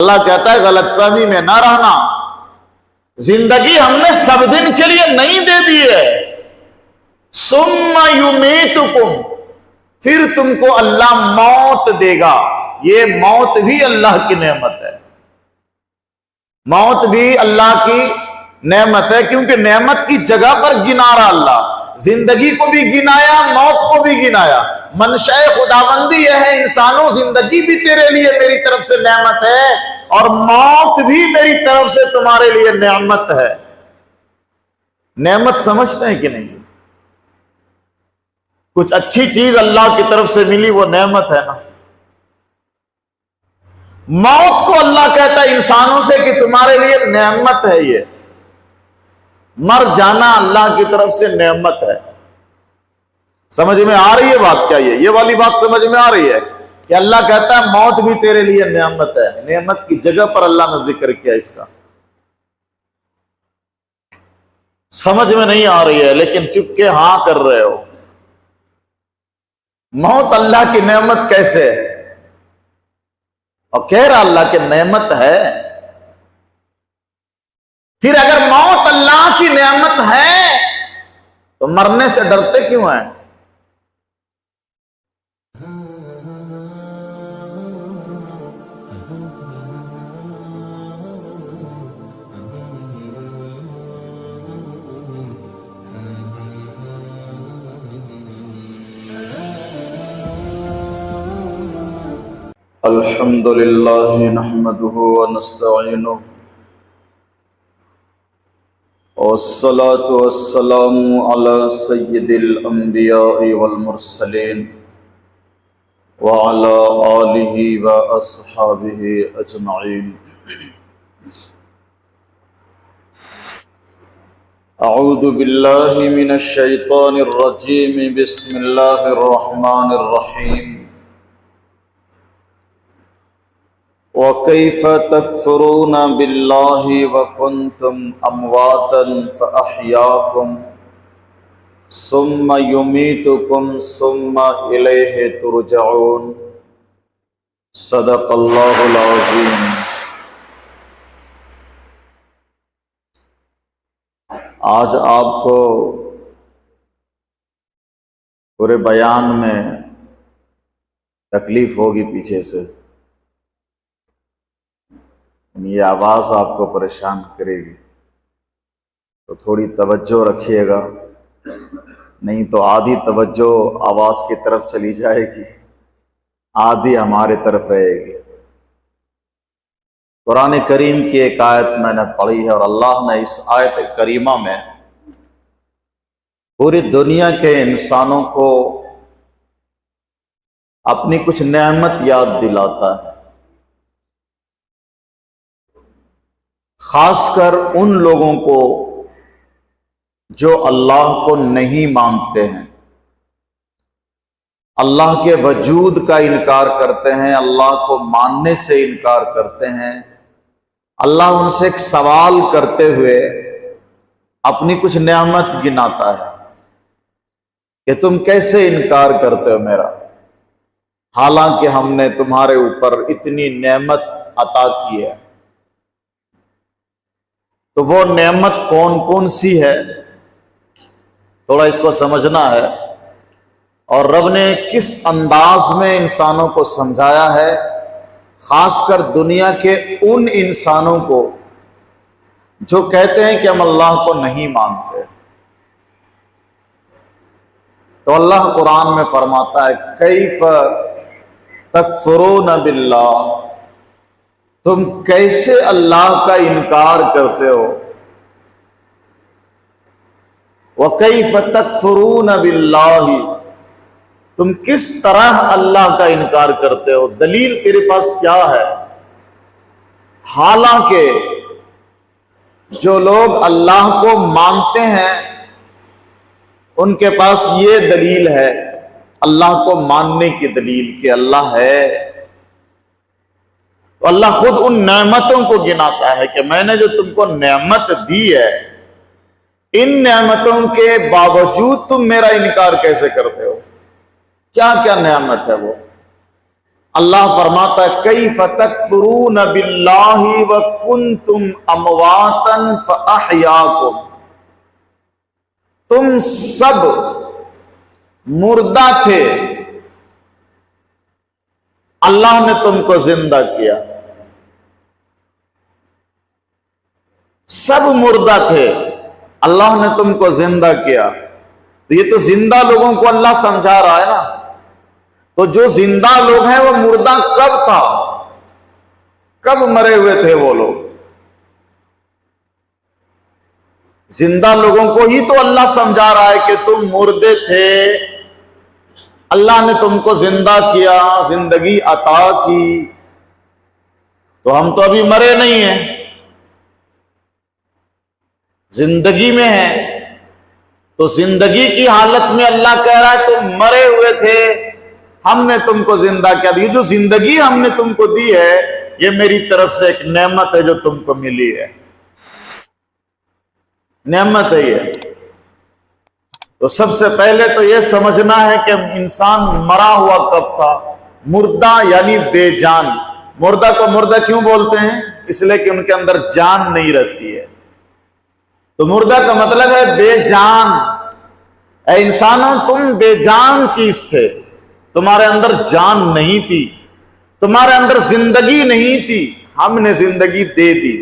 اللہ کہتا ہے غلط فہمی میں نہ رہنا، زندگی ہم نے سب دن کے لیے نہیں دے دی ہے، ثم یمیتکم، پھر تم کو اللہ موت دے گا۔ یہ موت بھی اللہ کی نعمت ہے، موت بھی اللہ کی نعمت ہے، کیونکہ نعمت کی جگہ پر گنا رہا اللہ، زندگی کو بھی گنایا، موت کو بھی گنایا۔ منشاء خداوندی یہ ہے انسانوں، زندگی بھی تیرے لیے میری طرف سے نعمت ہے اور موت بھی میری طرف سے تمہارے لیے نعمت ہے۔ نعمت سمجھتے ہیں کہ نہیں؟ کچھ اچھی چیز اللہ کی طرف سے ملی وہ نعمت ہے نا۔ موت کو اللہ کہتا ہے انسانوں سے کہ تمہارے لیے نعمت ہے، یہ مر جانا اللہ کی طرف سے نعمت ہے۔ سمجھ میں آ رہی ہے بات کیا؟ یہ والی بات سمجھ میں آ رہی ہے کہ اللہ کہتا ہے موت بھی تیرے لیے نعمت ہے، نعمت کی جگہ پر اللہ نے ذکر کیا اس کا۔ سمجھ میں نہیں آ رہی ہے لیکن چپ کے ہاں کر رہے ہو۔ موت اللہ کی نعمت کیسے ہے؟ اور کہہ رہا اللہ کی نعمت ہے، پھر اگر موت اللہ کی نعمت ہے تو مرنے سے ڈرتے کیوں ہیں؟ الحمد للہ نحمده ونستعینه والصلاة والسلام على سید الانبیاء والمرسلین وعلى آلہ واصحابہ اجمعین۔ اعوذ باللہ من الشیطان الرجیم، بسم اللہ الرحمن الرحیم۔ وَكَيْفَ تَكْفُرُونَ بِاللَّهِ وَكُنْتُمْ أَمْوَاتًا فَأَحْيَاكُمْ ثُمَّ يُمِيتُكُمْ ثُمَّ إِلَيْهِ تُرْجَعُونَ۔ صدق اللہ العظیم۔ آج آپ کو پورے بیان میں تکلیف ہوگی پیچھے سے، یہ آواز آپ کو پریشان کرے گی تو تھوڑی توجہ رکھیے گا، نہیں تو آدھی توجہ آواز کی طرف چلی جائے گی، آدھی ہمارے طرف رہے گی۔ قرآن کریم کی ایک آیت میں نے پڑھی ہے اور اللہ نے اس آیت کریمہ میں پوری دنیا کے انسانوں کو اپنی کچھ نعمت یاد دلاتا ہے، خاص کر ان لوگوں کو جو اللہ کو نہیں مانتے ہیں، اللہ کے وجود کا انکار کرتے ہیں، اللہ کو ماننے سے انکار کرتے ہیں۔ اللہ ان سے ایک سوال کرتے ہوئے اپنی کچھ نعمت گناتا ہے کہ تم کیسے انکار کرتے ہو میرا، حالانکہ ہم نے تمہارے اوپر اتنی نعمت عطا کی ہے۔ تو وہ نعمت کون کون سی ہے تھوڑا اس کو سمجھنا ہے، اور رب نے کس انداز میں انسانوں کو سمجھایا ہے، خاص کر دنیا کے ان انسانوں کو جو کہتے ہیں کہ ہم اللہ کو نہیں مانتے۔ تو اللہ قرآن میں فرماتا ہے کیف تکفرون باللہ، تم کیسے اللہ کا انکار کرتے ہو۔ وَكَيْفَ تَكْفُرُونَ بِاللَّهِ، تم کس طرح اللہ کا انکار کرتے ہو، دلیل تیرے پاس کیا ہے؟ حالانکہ جو لوگ اللہ کو مانتے ہیں ان کے پاس یہ دلیل ہے، اللہ کو ماننے کی دلیل کہ اللہ ہے۔ تو اللہ خود ان نعمتوں کو گناتا ہے کہ میں نے جو تم کو نعمت دی ہے، ان نعمتوں کے باوجود تم میرا انکار کیسے کرتے ہو؟ کیا کیا نعمت ہے وہ؟ اللہ فرماتا ہے کیف تکفرون باللہ وکنتم امواتا فاحیاکم، تم سب مردہ تھے، اللہ نے تم کو زندہ کیا. سب مردہ تھے، اللہ نے تم کو زندہ کیا. تو یہ تو زندہ لوگوں کو اللہ سمجھا رہا ہے نا. تو جو زندہ لوگ ہیں وہ مردہ کب تھا؟ کب مرے ہوئے تھے وہ لوگ؟ زندہ لوگوں کو ہی تو اللہ سمجھا رہا ہے کہ تم مردے تھے، اللہ نے تم کو زندہ کیا، زندگی عطا کی. تو ہم تو ابھی مرے نہیں ہیں، زندگی میں ہیں. تو زندگی کی حالت میں اللہ کہہ رہا ہے تم مرے ہوئے تھے، ہم نے تم کو زندہ کیا. یہ جو زندگی ہم نے تم کو دی ہے یہ میری طرف سے ایک نعمت ہے جو تم کو ملی ہے، نعمت ہے یہ. تو سب سے پہلے تو یہ سمجھنا ہے کہ انسان مرا ہوا کب تھا. مردہ یعنی بے جان. مردہ کو مردہ کیوں بولتے ہیں؟ اس لیے کہ ان کے اندر جان نہیں رہتی ہے. تو مردہ کا مطلب ہے بے جان. اے انسانوں تم بے جان چیز تھے، تمہارے اندر جان نہیں تھی، تمہارے اندر زندگی نہیں تھی، ہم نے زندگی دے دی.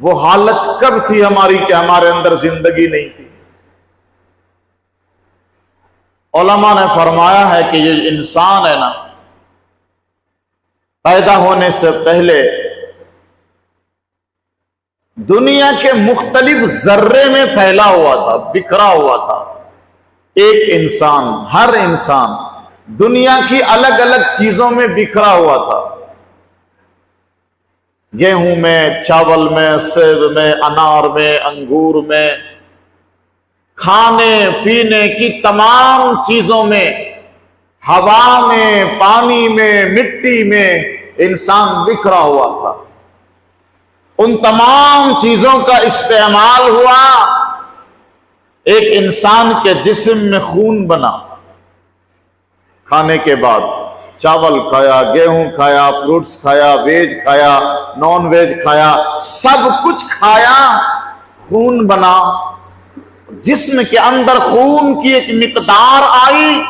وہ حالت کب تھی ہماری کہ ہمارے اندر زندگی نہیں تھی؟ علماء نے فرمایا ہے کہ یہ انسان ہے نا، پیدا ہونے سے پہلے دنیا کے مختلف ذرے میں پھیلا ہوا تھا، بکھرا ہوا تھا. ایک انسان، ہر انسان دنیا کی الگ الگ چیزوں میں بکھرا ہوا تھا. گیہوں میں، چاول میں، سیب میں، انار میں، انگور میں، کھانے پینے کی تمام چیزوں میں، ہوا میں، پانی میں، مٹی میں انسان بکھرا ہوا تھا. ان تمام چیزوں کا استعمال ہوا، ایک انسان کے جسم میں خون بنا. کھانے کے بعد چاول کھایا، گیہوں کھایا، فروٹس کھایا، ویج کھایا، نان ویج کھایا، سب کچھ کھایا، خون بنا. جسم کے اندر خون کی ایک مقدار آئی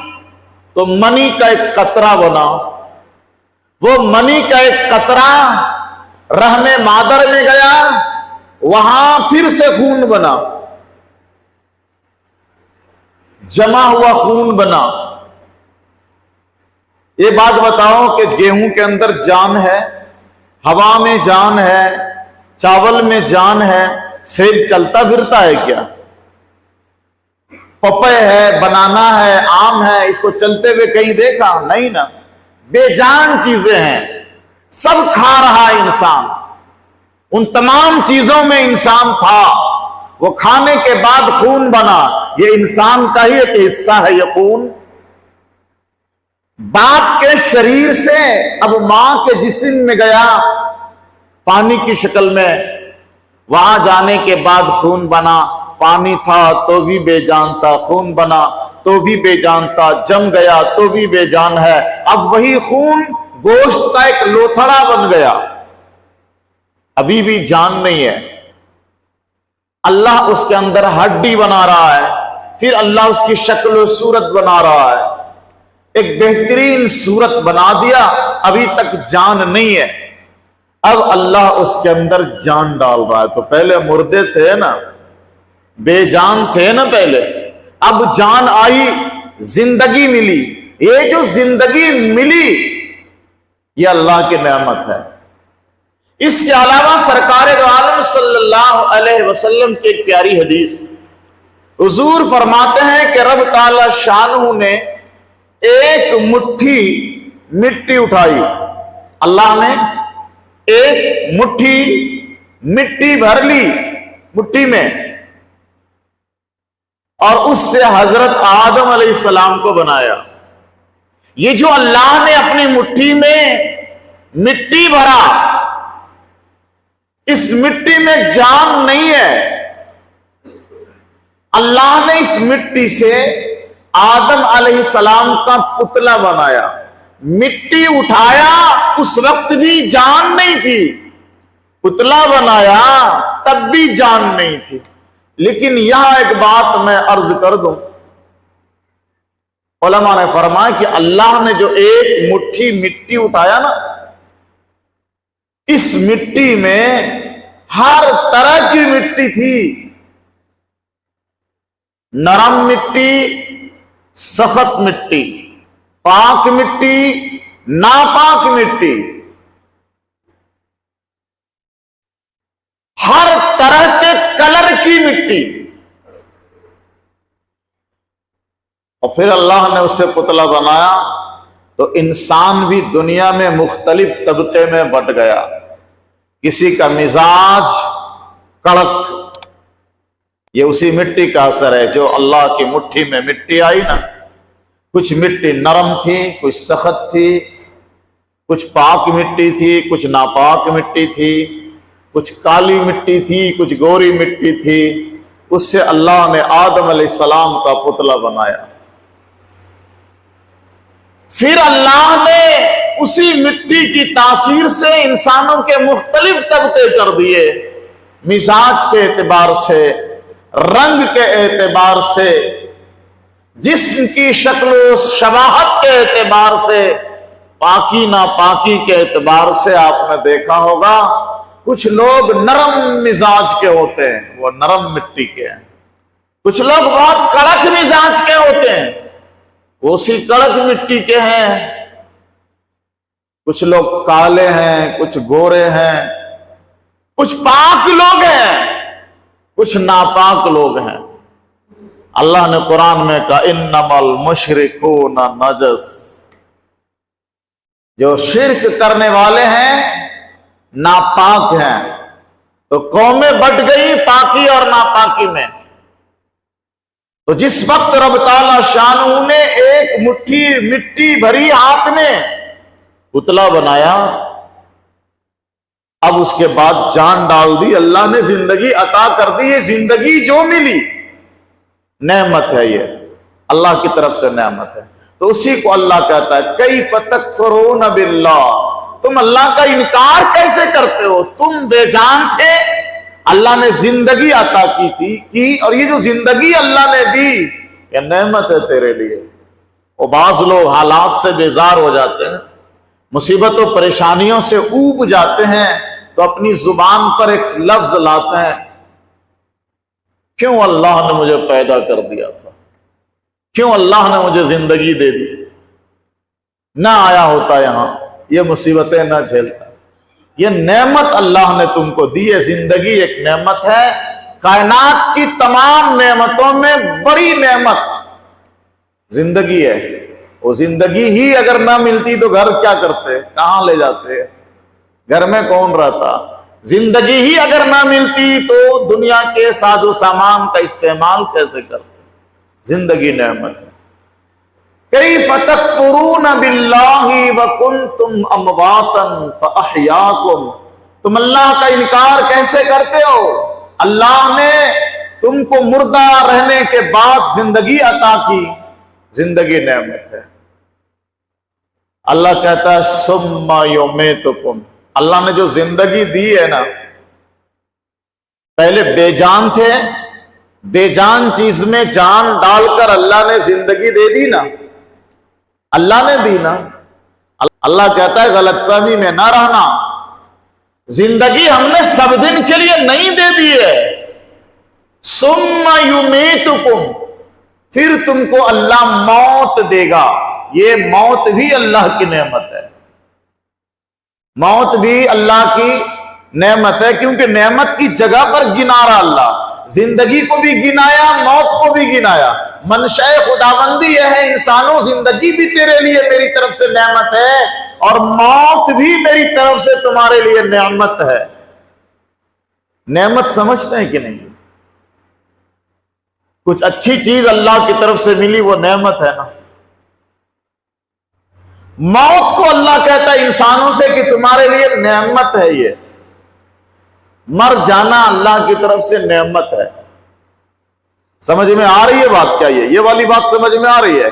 تو منی کا ایک قطرہ بنا. وہ منی کا ایک قطرہ رحم مادر میں گیا، وہاں پھر سے خون بنا، جمع ہوا خون بنا. یہ بات بتاؤ کہ گیہوں کے اندر جان ہے، ہوا میں جان ہے، چاول میں جان ہے، سیب چلتا پھرتا ہے کیا؟ پپے ہے، بنانا ہے، آم ہے، اس کو چلتے ہوئے کہیں دیکھا؟ نہیں نا. بے جان چیزیں ہیں، سب کھا رہا ہے انسان. ان تمام چیزوں میں انسان تھا، وہ کھانے کے بعد خون بنا. یہ انسان کا ہی ایک حصہ ہے یہ خون. باپ کے شریر سے اب ماں کے جسم میں گیا پانی کی شکل میں، وہاں جانے کے بعد خون بنا. پانی تھا تو بھی بے جان تھا، خون بنا تو بھی بے جان تھا، جم گیا تو بھی بے جان ہے. اب وہی خون گوشت کا ایک لوتھڑا بن گیا، ابھی بھی جان نہیں ہے. اللہ اس کے اندر ہڈی بنا رہا ہے، پھر اللہ اس کی شکل و صورت بنا رہا ہے. ایک بہترین صورت بنا دیا، ابھی تک جان نہیں ہے، اب اللہ اس کے اندر جان ڈال رہا ہے. تو پہلے مردے تھے نا، بے جان تھے نا پہلے، اب جان آئی، زندگی ملی. یہ جو زندگی ملی یہ اللہ کی نعمت ہے. اس کے علاوہ سرکار دو عالم صلی اللہ علیہ وسلم کی ایک پیاری حدیث، حضور فرماتے ہیں کہ رب تعالی شانہ نے ایک مٹھی مٹی اٹھائی. اللہ نے ایک مٹھی مٹی بھر لی مٹھی میں، اور اس سے حضرت آدم علیہ السلام کو بنایا. یہ جو اللہ نے اپنی مٹھی میں مٹی بھرا، اس مٹی میں جان نہیں ہے. اللہ نے اس مٹی سے آدم علیہ السلام کا پتلا بنایا. مٹی اٹھایا اس وقت بھی جان نہیں تھی، پتلا بنایا تب بھی جان نہیں تھی۔ لیکن یہاں ایک بات میں عرض کر دوں، علماء نے فرمایا کہ اللہ نے جو ایک مٹھی مٹی اٹھایا نا، اس مٹی میں ہر طرح کی مٹی تھی، نرم مٹی، سخت مٹی، پاک مٹی، ناپاک مٹی، ہر طرح کے کلر کی مٹی، اور پھر اللہ نے اسے پتلا بنایا تو انسان بھی دنیا میں مختلف طبقے میں بٹ گیا۔ کسی کا مزاج کڑک، یہ اسی مٹی کا اثر ہے جو اللہ کی مٹھی میں مٹی آئی نا، کچھ مٹی نرم تھی، کچھ سخت تھی، کچھ پاک مٹی تھی، کچھ ناپاک مٹی تھی، کچھ کالی مٹی تھی، کچھ گوری مٹی تھی۔ اس سے اللہ نے آدم علیہ السلام کا پتلا بنایا۔ پھر اللہ نے اسی مٹی کی تاثیر سے انسانوں کے مختلف طبقے کر دیے، مزاج کے اعتبار سے، رنگ کے اعتبار سے، جسم کی شکل و شباہت کے اعتبار سے، پاکی ناپاکی کے اعتبار سے۔ آپ نے دیکھا ہوگا کچھ لوگ نرم مزاج کے ہوتے ہیں، وہ نرم مٹی کے ہیں، کچھ لوگ بہت کڑک مزاج کے ہوتے ہیں، وہ اسی کڑک مٹی کے ہیں، کچھ لوگ کالے ہیں، کچھ گورے ہیں، کچھ پاک لوگ ہیں، کچھ ناپاک لوگ ہیں۔ اللہ نے قرآن میں کہا انما المشرکون نجس، جو شرک کرنے والے ہیں ناپاک ہیں۔ تو قومیں بٹ گئی پاکی اور ناپاکی میں۔ تو جس وقت رب تعالی شانہ نے ایک مٹھی مٹی بھری ہاتھ میں پتلا بنایا، اب اس کے بعد جان ڈال دی، اللہ نے زندگی عطا کر دی۔ یہ زندگی جو ملی نعمت ہے، یہ اللہ کی طرف سے نعمت ہے۔ تو اسی کو اللہ کہتا ہے کیف تکفرون باللہ، تم اللہ کا انکار کیسے کرتے ہو؟ تم بے جان تھے، اللہ نے زندگی عطا کی اور یہ جو زندگی اللہ نے دی یہ نعمت ہے تیرے لیے۔ اور بعض لوگ حالات سے بیزار ہو جاتے ہیں، مصیبت و پریشانیوں سے اوب جاتے ہیں، تو اپنی زبان پر ایک لفظ لاتے ہیں، کیوں اللہ نے مجھے پیدا کر دیا تھا، کیوں اللہ نے مجھے زندگی دے دی، نہ آیا ہوتا یہاں، یہ مصیبتیں نہ جھیلتا۔ یہ نعمت اللہ نے تم کو دی ہے، زندگی ایک نعمت ہے، کائنات کی تمام نعمتوں میں بڑی نعمت زندگی ہے۔ وہ زندگی ہی اگر نہ ملتی تو گھر کیا کرتے، کہاں لے جاتے، گھر میں کون رہتا؟ زندگی ہی اگر نہ ملتی تو دنیا کے ساز و سامان کا استعمال کیسے کرتے؟ زندگی نعمت ہے۔ کیف تکفرون باللہ وکنتم امواتا فاحیاکم، تم اللہ کا انکار کیسے کرتے ہو؟ اللہ نے تم کو مردہ رہنے کے بعد زندگی عطا کی، زندگی نعمت ہے۔ اللہ کہتا ہے ثم یمیتکم، اللہ نے جو زندگی دی ہے نا، پہلے بے جان تھے، بے جان چیز میں جان ڈال کر اللہ نے زندگی دے دی نا، اللہ نے دی نا۔ اللہ کہتا ہے غلط فہمی میں نہ رہنا، زندگی ہم نے سب دن کے لیے نہیں دے دی ہے۔ ثم یمیتکم، پھر تم کو اللہ موت دے گا۔ یہ موت بھی اللہ کی نعمت ہے، موت بھی اللہ کی نعمت ہے، کیونکہ نعمت کی جگہ پر گنا رہا اللہ، زندگی کو بھی گنایا، موت کو بھی گنایا۔ منشاء خداوندی یہ ہے انسانوں، زندگی بھی تیرے لیے میری طرف سے نعمت ہے اور موت بھی میری طرف سے تمہارے لیے نعمت ہے۔ نعمت سمجھتے ہیں کہ نہیں؟ کچھ اچھی چیز اللہ کی طرف سے ملی وہ نعمت ہے نا۔ موت کو اللہ کہتا ہے انسانوں سے کہ تمہارے لیے نعمت ہے، یہ مر جانا اللہ کی طرف سے نعمت ہے۔ سمجھ میں آ رہی ہے بات کیا؟ یہ والی بات سمجھ میں آ رہی ہے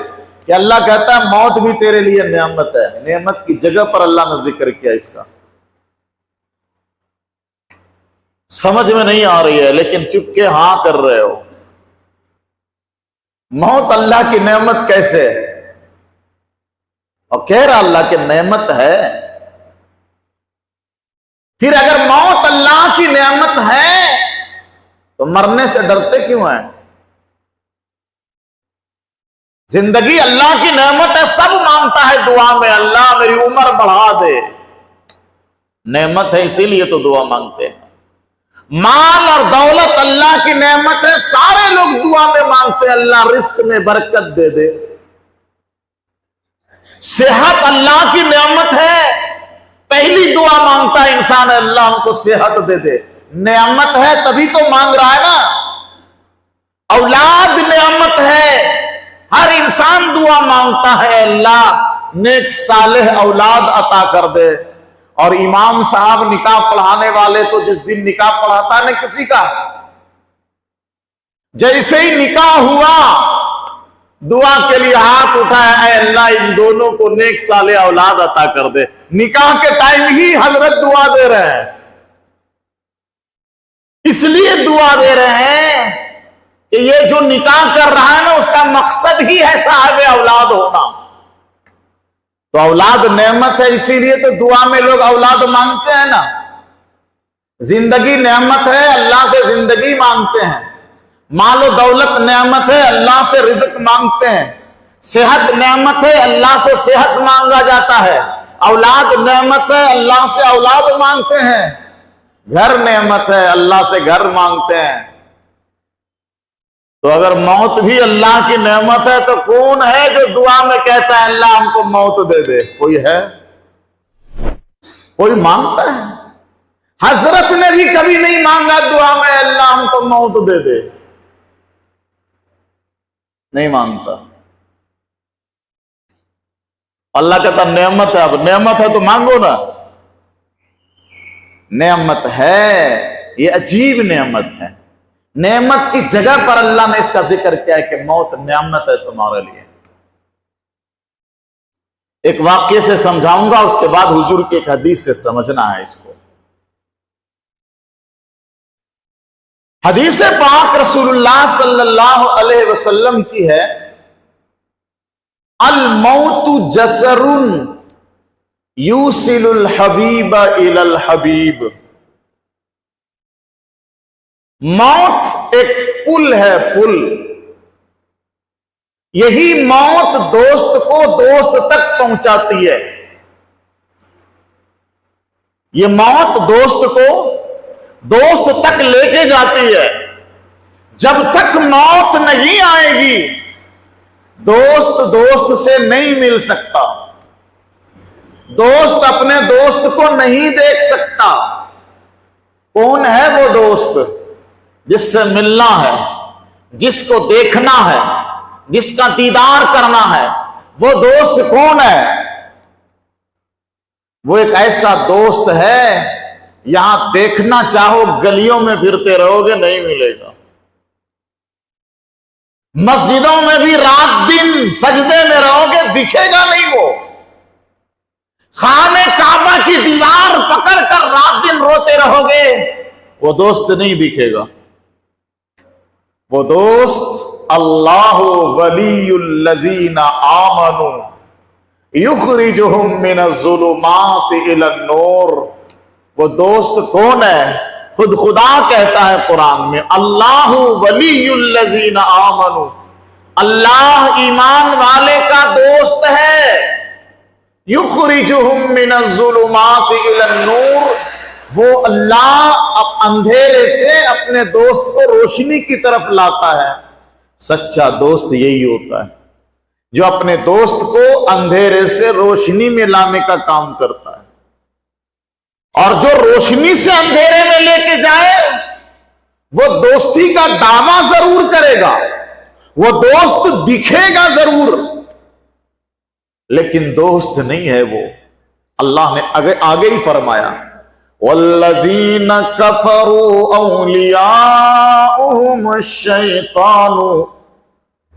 کہ اللہ کہتا ہے موت بھی تیرے لیے نعمت ہے. نعمت کی جگہ پر اللہ نے ذکر کیا اس کا. سمجھ میں نہیں آ رہی ہے لیکن چپ کے ہاں کر رہے ہو. موت اللہ کی نعمت کیسے ہے؟ اور کہہ رہا اللہ کی نعمت ہے. پھر اگر موت اللہ کی نعمت ہے تو مرنے سے ڈرتے کیوں ہیں؟ زندگی اللہ کی نعمت ہے. سب مانگتا ہے دعا میں اللہ میری عمر بڑھا دے. نعمت ہے اسی لیے تو دعا مانگتے ہیں. مال اور دولت اللہ کی نعمت ہے. سارے لوگ دعا میں مانگتے ہیں اللہ رزق میں برکت دے دے. صحت اللہ کی نعمت ہے. پہلی دعا مانگتا ہے انسان اللہ ہم کو صحت دے دے. نعمت ہے تبھی تو مانگ رہا ہے نا. اولاد نعمت ہے. ہر انسان دعا مانگتا ہے اللہ نیک صالح اولاد عطا کر دے. اور امام صاحب نکاح پڑھانے والے تو جس دن نکاح پڑھاتا ہے کسی کا جیسے ہی نکاح ہوا دعا کے لیے ہاتھ اٹھایا اے اللہ ان دونوں کو نیک صالح اولاد عطا کر دے. نکاح کے ٹائم ہی حضرت دعا دے رہے ہیں. اس لیے دعا دے رہے ہیں کہ یہ جو نکاح کر رہا ہے نا اس کا مقصد ہی ہے صاحب اولاد ہونا. تو اولاد نعمت ہے اسی لیے تو دعا میں لوگ اولاد مانگتے ہیں نا. زندگی نعمت ہے اللہ سے زندگی مانگتے ہیں. مال و دولت نعمت ہے اللہ سے رزق مانگتے ہیں. صحت نعمت ہے اللہ سے صحت مانگا جاتا ہے. اولاد نعمت ہے اللہ سے اولاد مانگتے ہیں. گھر نعمت ہے اللہ سے گھر مانگتے ہیں. تو اگر موت بھی اللہ کی نعمت ہے تو کون ہے جو دعا میں کہتا ہے اللہ ہم کو موت دے دے؟ کوئی ہے؟ کوئی مانگتا ہے؟ حضرت نے بھی کبھی نہیں مانگا دعا میں اللہ ہم کو موت دے دے. نہیں مانگتا. اللہ کہتا نعمت ہے. اب نعمت ہے تو مانگو نا. نعمت ہے یہ عجیب نعمت ہے. نعمت کی جگہ پر اللہ نے اس کا ذکر کیا ہے کہ موت نعمت ہے تمہارے لیے. ایک واقعے سے سمجھاؤں گا اس کے بعد حضور کی ایک حدیث سے سمجھنا ہے اس کو. حدیث پاک رسول اللہ صلی اللہ علیہ وسلم کی ہے الموت جسر یوصل الحبیب الی الحبیب. موت ایک پل ہے. پل. یہی موت دوست کو دوست تک پہنچاتی ہے. یہ موت دوست کو دوست تک لے کے جاتی ہے. جب تک موت نہیں آئے گی دوست دوست سے نہیں مل سکتا. دوست اپنے دوست کو نہیں دیکھ سکتا. کون ہے وہ دوست جس سے ملنا ہے, جس کو دیکھنا ہے, جس کا دیدار کرنا ہے؟ وہ دوست کون ہے؟ وہ ایک ایسا دوست ہے یہاں دیکھنا چاہو گلیوں میں پھرتے رہو گے نہیں ملے گا. مسجدوں میں بھی رات دن سجدے میں رہو گے دکھے گا نہیں. وہ خانہ کعبہ کی دیوار پکڑ کر رات دن روتے رہو گے وہ دوست نہیں دکھے گا. وہ دوست اللہ ولی الذین آمنوا یخرجہم من الظلمات الی النور. وہ دوست کون ہے؟ خود خدا کہتا ہے قرآن میں اللہ ولی الذین آمنوا. اللہ ایمان والے کا دوست ہے. یخرجہم من الظلمات الی النور. وہ اللہ اندھیرے سے اپنے دوست کو روشنی کی طرف لاتا ہے. سچا دوست یہی ہوتا ہے جو اپنے دوست کو اندھیرے سے روشنی میں لانے کا کام کرتا ہے. اور جو روشنی سے اندھیرے میں لے کے جائے وہ دوستی کا دعویٰ ضرور کرے گا, وہ دوست دکھے گا ضرور لیکن دوست نہیں ہے وہ. اللہ نے آگے ہی فرمایا والذین کفروا اولیاؤہم الشیطان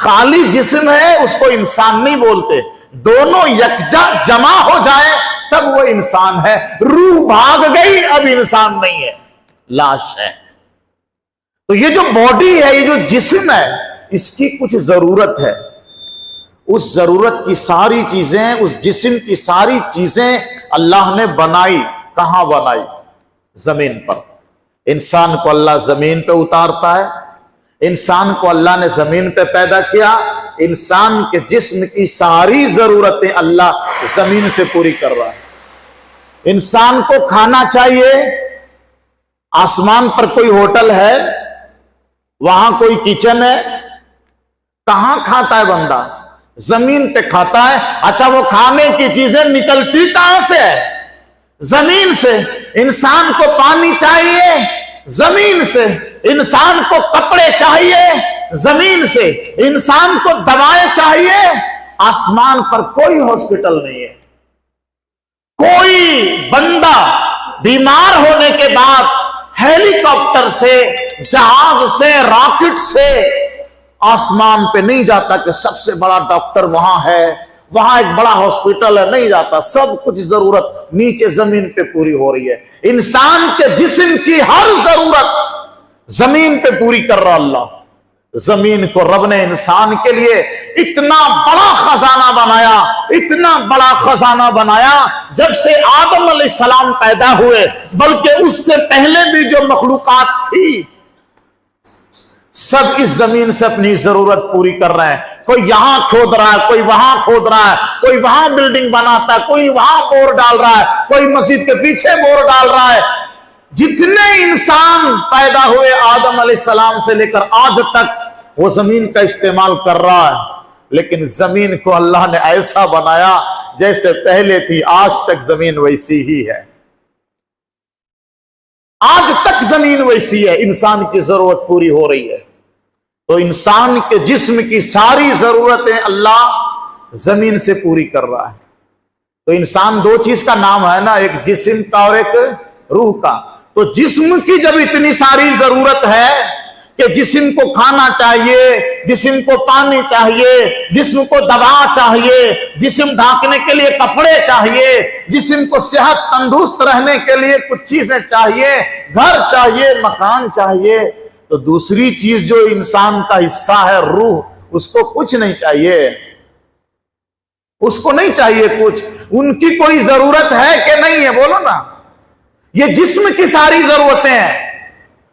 خالی جسم ہے اس کو انسان نہیں بولتے، دونوں یکجا جمع ہو جائے تب وہ انسان ہے۔ روح بھاگ گئی اب انسان نہیں ہے، لاش ہے۔ تو یہ جو باڈی ہے، یہ جو جسم ہے، اس کی کچھ ضرورت ہے۔ اس ضرورت کی ساری چیزیں، اس جسم کی ساری چیزیں اللہ نے بنائی۔ کہاں بنائی؟ زمین پر۔ انسان کو اللہ زمین پہ اتارتا ہے، انسان کو اللہ نے زمین پہ پیدا کیا، انسان کے جسم کی ساری ضرورتیں اللہ زمین سے پوری کر رہا ہے۔ انسان کو کھانا چاہیے، آسمان پر کوئی ہوٹل ہے، وہاں کوئی کچن ہے، کہاں کھاتا ہے بندہ؟ زمین پہ کھاتا ہے۔ اچھا وہ کھانے کی چیزیں نکلتی کہاں سے ہے؟ زمین سے۔ انسان کو پانی چاہیے، زمین سے۔ انسان کو کپڑے چاہیے، زمین سے۔ انسان کو دوائیں چاہیے، آسمان پر کوئی ہاسپٹل نہیں ہے۔ کوئی بندہ بیمار ہونے کے بعد ہیلی کاپٹر سے، جہاز سے، راکٹ سے آسمان پہ نہیں جاتا کہ سب سے بڑا ڈاکٹر وہاں ہے، وہاں ایک بڑا ہاسپٹل ہے، نہیں جاتا۔ سب کچھ ضرورت نیچے زمین پہ پوری ہو رہی ہے۔ انسان کے جسم کی ہر ضرورت زمین پہ پوری کر رہا اللہ۔ زمین کو رب نے انسان کے لیے اتنا بڑا خزانہ بنایا، اتنا بڑا خزانہ بنایا، جب سے آدم علیہ السلام پیدا ہوئے، بلکہ اس سے پہلے بھی جو مخلوقات تھی، سب اس زمین سے اپنی ضرورت پوری کر رہے ہیں۔ کوئی یہاں کھود رہا ہے، کوئی وہاں کھود رہا ہے، کوئی وہاں بلڈنگ بناتا ہے، کوئی وہاں بور ڈال رہا ہے، کوئی مسجد کے پیچھے بور ڈال رہا ہے۔ جتنے انسان پیدا ہوئے آدم علیہ السلام سے لے کر آج تک، وہ زمین کا استعمال کر رہا ہے۔ لیکن زمین کو اللہ نے ایسا بنایا جیسے پہلے تھی، آج تک زمین ویسی ہی ہے۔ آج تک زمین ویسی ہے، انسان کی ضرورت پوری ہو رہی ہے۔ تو انسان کے جسم کی ساری ضرورتیں اللہ زمین سے پوری کر رہا ہے۔ تو انسان دو چیز کا نام ہے نا، ایک جسم کا اور ایک روح کا۔ تو جسم کی جب اتنی ساری ضرورت ہے کہ جسم کو کھانا چاہیے، جسم کو پانی چاہیے، جسم کو دوا چاہیے، جسم ڈھانکنے کے لیے کپڑے چاہیے، جسم کو صحت تندرست رہنے کے لیے کچھ چیزیں چاہیے، گھر چاہیے، مکان چاہیے، تو دوسری چیز جو انسان کا حصہ ہے روح، اس کو کچھ نہیں چاہیے، اس کو نہیں چاہیے کچھ۔ ان کی کوئی ضرورت ہے کہ نہیں ہے؟ بولو نا۔ یہ جسم کی ساری ضرورتیں ہیں۔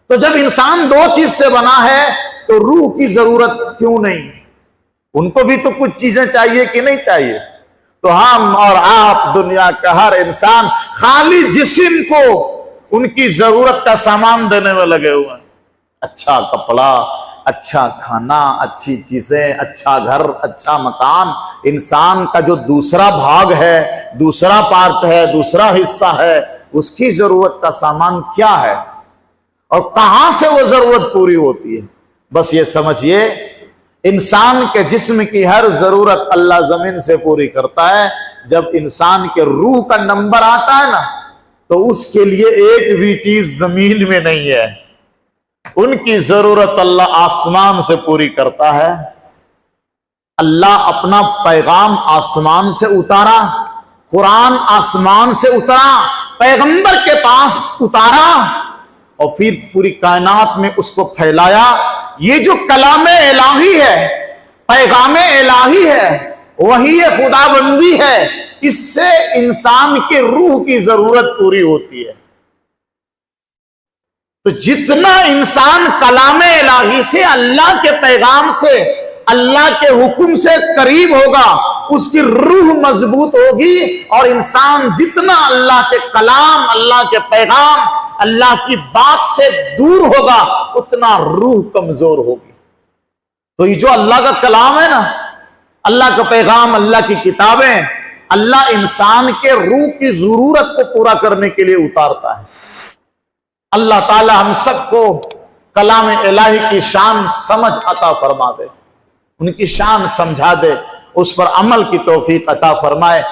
تو جب انسان دو چیز سے بنا ہے تو روح کی ضرورت کیوں نہیں؟ ان کو بھی تو کچھ چیزیں چاہیے کہ نہیں چاہیے؟ تو ہم اور آپ، دنیا کا ہر انسان خالی جسم کو ان کی ضرورت کا سامان دینے میں لگے ہوئے ہیں۔ اچھا کپڑا، اچھا کھانا، اچھی چیزیں، اچھا گھر، اچھا مکان۔ انسان کا جو دوسرا بھاگ ہے، دوسرا پارٹ ہے، دوسرا حصہ ہے، اس کی ضرورت کا سامان کیا ہے اور کہاں سے وہ ضرورت پوری ہوتی ہے؟ بس یہ سمجھیے، انسان کے جسم کی ہر ضرورت اللہ زمین سے پوری کرتا ہے۔ جب انسان کے روح کا نمبر آتا ہے نا، تو اس کے لیے ایک بھی چیز زمین میں نہیں ہے، ان کی ضرورت اللہ آسمان سے پوری کرتا ہے۔ اللہ اپنا پیغام آسمان سے اتارا، قرآن آسمان سے اترا، پیغمبر کے پاس اتارا، اور پھر پوری کائنات میں اس کو پھیلایا۔ یہ جو کلام الہی ہے، پیغام الہی ہے، وحی خدا بندی ہے، اس سے انسان کے روح کی ضرورت پوری ہوتی ہے۔ تو جتنا انسان کلام الہی سے، اللہ کے پیغام سے، اللہ کے حکم سے قریب ہوگا، اس کی روح مضبوط ہوگی، اور انسان جتنا اللہ کے کلام، اللہ کے پیغام، اللہ کی بات سے دور ہوگا، اتنا روح کمزور ہوگی۔ تو یہ جو اللہ کا کلام ہے نا، اللہ کا پیغام، اللہ کی کتابیں، اللہ انسان کے روح کی ضرورت کو پورا کرنے کے لیے اتارتا ہے۔ اللہ تعالی ہم سب کو کلام الہی کی شان سمجھ عطا فرما دے، ان کی شان سمجھا دے، اس پر عمل کی توفیق عطا فرمائے۔